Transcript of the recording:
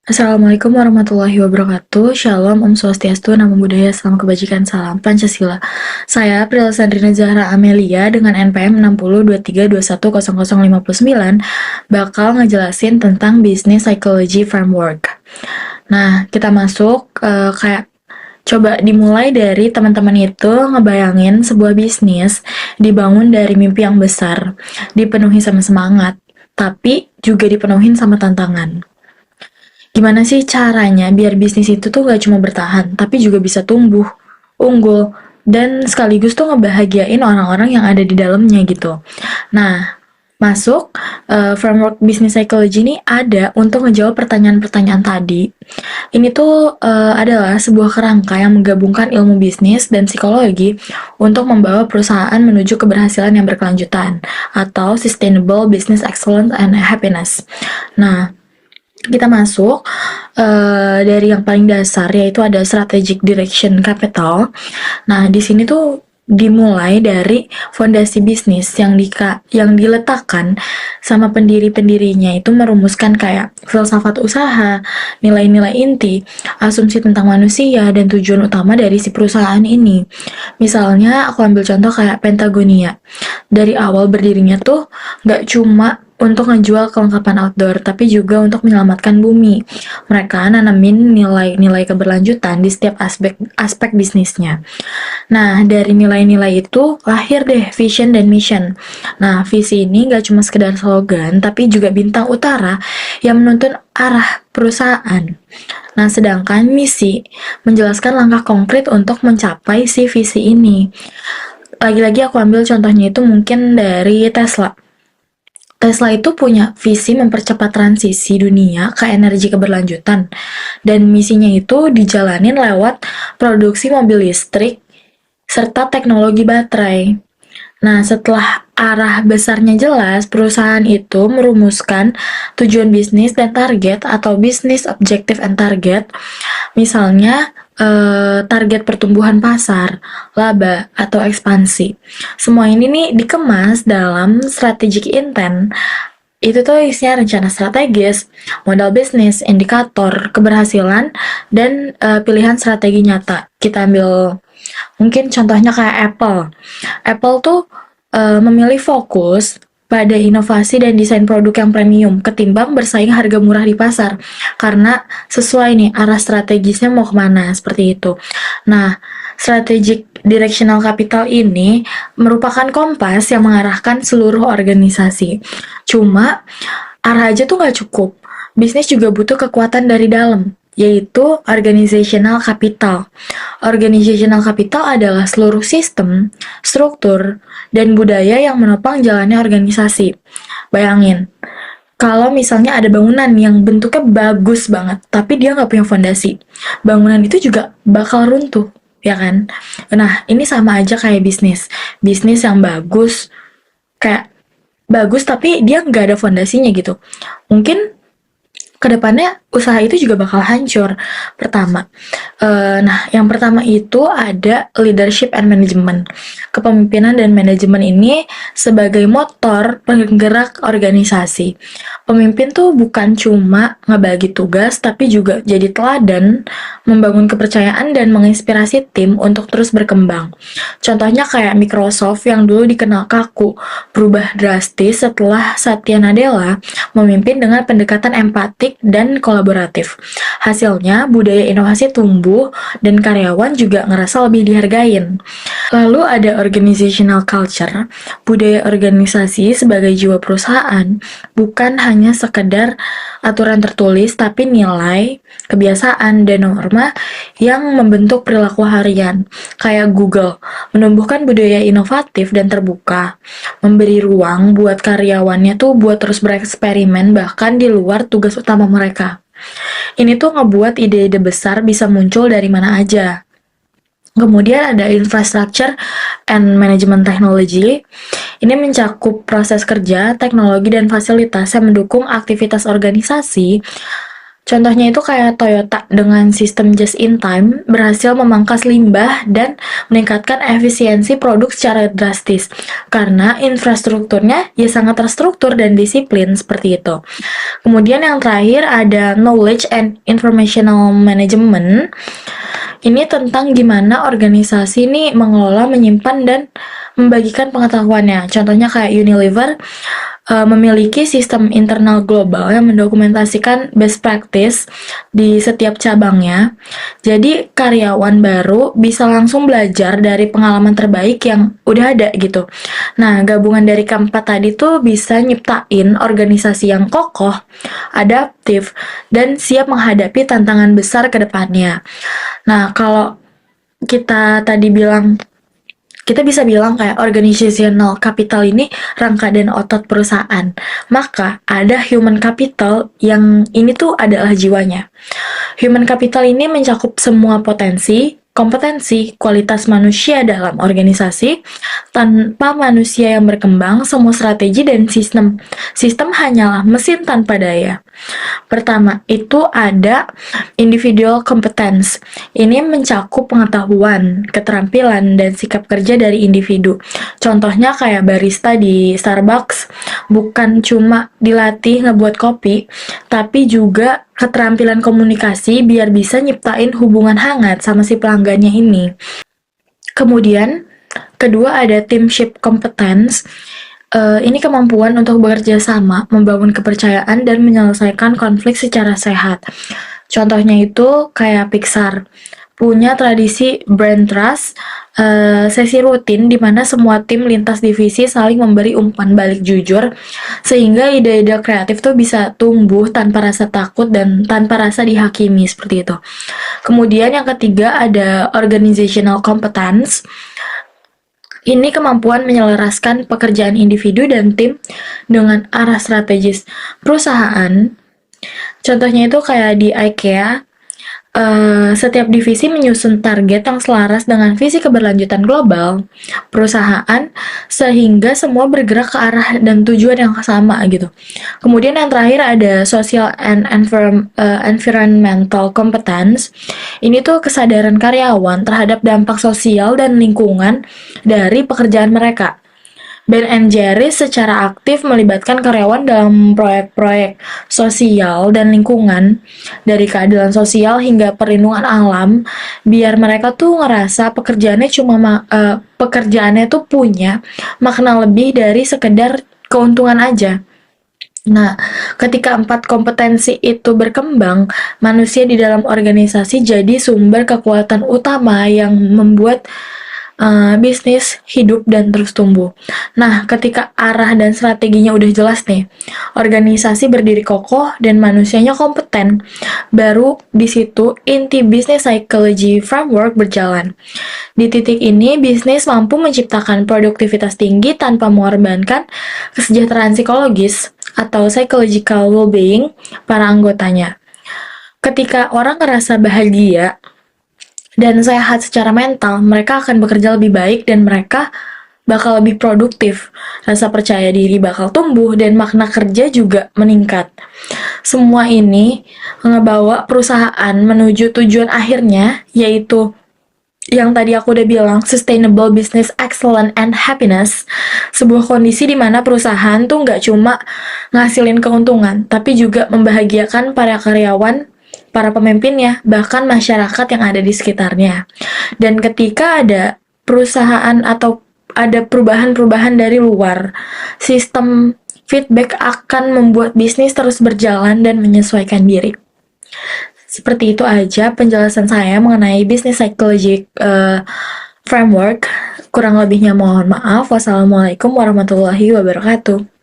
Assalamualaikum warahmatullahi wabarakatuh. Shalom, Om Swastiastu, Namo Buddhaya, Salam Kebajikan, Salam Pancasila. Saya Prila Sandrina Zahra Amelia dengan NPM 6023210059 bakal ngejelasin tentang Business Psychology Framework. Nah, kita masuk kayak coba dimulai dari teman-teman itu ngebayangin sebuah bisnis dibangun dari mimpi yang besar, dipenuhi sama semangat, tapi juga dipenuhin sama tantangan. Gimana sih caranya biar bisnis itu tuh gak cuma bertahan, tapi juga bisa tumbuh, unggul, dan sekaligus tuh ngebahagiain orang-orang yang ada di dalamnya gitu. Nah, masuk framework business psychology ini ada untuk ngejawab pertanyaan-pertanyaan tadi. Ini tuh adalah sebuah kerangka yang menggabungkan ilmu bisnis dan psikologi untuk membawa perusahaan menuju keberhasilan yang berkelanjutan atau sustainable business excellence and happiness. Nah, kita masuk dari yang paling dasar yaitu ada strategic direction capital. Nah, di sini tuh dimulai dari fondasi bisnis yang diletakkan sama pendiri-pendirinya itu merumuskan kayak filsafat usaha, nilai-nilai inti, asumsi tentang manusia dan tujuan utama dari si perusahaan ini. Misalnya aku ambil contoh kayak Pentagonia. Dari awal berdirinya tuh nggak cuma untuk ngejual kelengkapan outdoor, tapi juga untuk menyelamatkan bumi. Mereka nanamin nilai-nilai keberlanjutan di setiap aspek bisnisnya. Nah, dari nilai-nilai itu lahir deh vision dan mission. Nah, visi ini nggak cuma sekedar slogan, tapi juga bintang utara yang menuntun arah perusahaan. Nah, sedangkan misi menjelaskan langkah konkret untuk mencapai si visi ini. Lagi-lagi aku ambil contohnya itu mungkin dari Tesla. Tesla itu punya visi mempercepat transisi dunia ke energi keberlanjutan, dan misinya itu dijalanin lewat produksi mobil listrik serta teknologi baterai. Nah, setelah arah besarnya jelas, perusahaan itu merumuskan tujuan bisnis dan target atau business objective and target. Misalnya, target pertumbuhan pasar, laba, atau ekspansi. Semua ini nih dikemas dalam strategic intent. Itu tuh isinya rencana strategis, modal bisnis, indikator, keberhasilan, dan pilihan strategi nyata. Kita ambil mungkin contohnya kayak Apple. Apple tuh memilih fokus pada inovasi dan desain produk yang premium ketimbang bersaing harga murah di pasar karena sesuai nih arah strategisnya mau kemana seperti itu. Nah, strategic directional capital ini merupakan kompas yang mengarahkan seluruh organisasi. Cuma arah aja tuh nggak cukup. Bisnis juga butuh kekuatan dari dalam, yaitu organizational capital. Organizational capital adalah seluruh sistem, struktur, dan budaya yang menopang jalannya organisasi. Bayangin, kalau misalnya ada bangunan yang bentuknya bagus banget, tapi dia nggak punya fondasi, bangunan itu juga bakal runtuh, ya kan? Nah, ini sama aja kayak bisnis. Bisnis yang kayak bagus tapi dia nggak ada fondasinya gitu. Mungkin kedepannya usaha itu juga bakal hancur. Yang pertama itu ada leadership and management. Kepemimpinan dan manajemen ini sebagai motor penggerak organisasi. Pemimpin tuh bukan cuma ngebagi tugas, tapi juga jadi teladan, membangun kepercayaan dan menginspirasi tim untuk terus berkembang. Contohnya kayak Microsoft yang dulu dikenal kaku, berubah drastis setelah Satya Nadella memimpin dengan pendekatan empatik dan kolaboratif. Hasilnya, budaya inovasi tumbuh dan karyawan juga ngerasa lebih dihargain. Lalu ada organizational culture, budaya organisasi sebagai jiwa perusahaan, bukan hanya sekedar aturan tertulis, tapi nilai, kebiasaan, dan norma yang membentuk perilaku harian. Kayak Google, menumbuhkan budaya inovatif dan terbuka, memberi ruang buat karyawannya tuh buat terus bereksperimen bahkan di luar tugas utama mereka. Ini tuh ngebuat ide-ide besar bisa muncul dari mana aja. Kemudian ada infrastructure and management technology. Ini mencakup proses kerja, teknologi, dan fasilitas yang mendukung aktivitas organisasi. Contohnya itu kayak Toyota dengan sistem just in time berhasil memangkas limbah dan meningkatkan efisiensi produk secara drastis karena infrastrukturnya ya sangat terstruktur dan disiplin seperti itu. Kemudian yang terakhir ada knowledge and informational management. Ini tentang gimana organisasi ini mengelola, menyimpan, dan membagikan pengetahuannya. Contohnya kayak Unilever memiliki sistem internal global yang mendokumentasikan best practice di setiap cabangnya. Jadi karyawan baru bisa langsung belajar dari pengalaman terbaik yang udah ada gitu. Nah, gabungan dari keempat tadi tuh bisa nyiptain organisasi yang kokoh, adaptif, dan siap menghadapi tantangan besar ke depannya. Nah, kalau kita bisa bilang kayak organizational capital ini rangka dan otot perusahaan. Maka ada human capital yang ini tuh adalah jiwanya. Human capital ini mencakup semua potensi, kompetensi, kualitas manusia dalam organisasi. Tanpa manusia yang berkembang, semua strategi dan sistem hanyalah mesin tanpa daya. Pertama, itu ada individual competence. Ini mencakup pengetahuan, keterampilan, dan sikap kerja dari individu. Contohnya kayak barista di Starbucks, bukan cuma dilatih ngebuat kopi, tapi juga keterampilan komunikasi biar bisa nyiptain hubungan hangat sama si pelanggannya ini. Kemudian, kedua ada teamship competence. Ini kemampuan untuk bekerja sama, membangun kepercayaan, dan menyelesaikan konflik secara sehat. Contohnya itu kayak Pixar, punya tradisi brand trust, sesi rutin di mana semua tim lintas divisi saling memberi umpan balik jujur, sehingga ide-ide kreatif tuh bisa tumbuh tanpa rasa takut dan tanpa rasa dihakimi seperti itu. Kemudian yang ketiga ada organizational competence. Ini kemampuan menyelaraskan pekerjaan individu dan tim dengan arah strategis perusahaan. Contohnya itu kayak di IKEA, setiap divisi menyusun target yang selaras dengan visi keberlanjutan global perusahaan sehingga semua bergerak ke arah dan tujuan yang sama gitu. Kemudian yang terakhir ada social and environmental competence. Ini tuh kesadaran karyawan terhadap dampak sosial dan lingkungan dari pekerjaan mereka. Ben & Jerry's secara aktif melibatkan karyawan dalam proyek-proyek sosial dan lingkungan, dari keadilan sosial hingga perlindungan alam, biar mereka tuh ngerasa pekerjaannya tuh punya makna lebih dari sekedar keuntungan aja. Nah, ketika 4 kompetensi itu berkembang, manusia di dalam organisasi jadi sumber kekuatan utama yang membuat bisnis hidup dan terus tumbuh. Nah, ketika arah dan strateginya udah jelas nih, organisasi berdiri kokoh dan manusianya kompeten, baru di situ inti bisnis psychology framework berjalan. Di titik ini, bisnis mampu menciptakan produktivitas tinggi tanpa mengorbankan kesejahteraan psikologis atau psychological well-being para anggotanya. Ketika orang ngerasa bahagia dan sehat secara mental, mereka akan bekerja lebih baik dan mereka bakal lebih produktif. Rasa percaya diri bakal tumbuh dan makna kerja juga meningkat. Semua ini ngebawa perusahaan menuju tujuan akhirnya, yaitu yang tadi aku udah bilang, sustainable business excellence and happiness. Sebuah kondisi di mana perusahaan tuh nggak cuma ngasilin keuntungan, tapi juga membahagiakan para karyawan, para pemimpinnya, bahkan masyarakat yang ada di sekitarnya. Dan ketika ada perusahaan atau ada perubahan-perubahan dari luar, sistem feedback akan membuat bisnis terus berjalan dan menyesuaikan diri. Seperti itu aja penjelasan saya mengenai business psychology framework. Kurang lebihnya mohon maaf. Wassalamualaikum warahmatullahi wabarakatuh.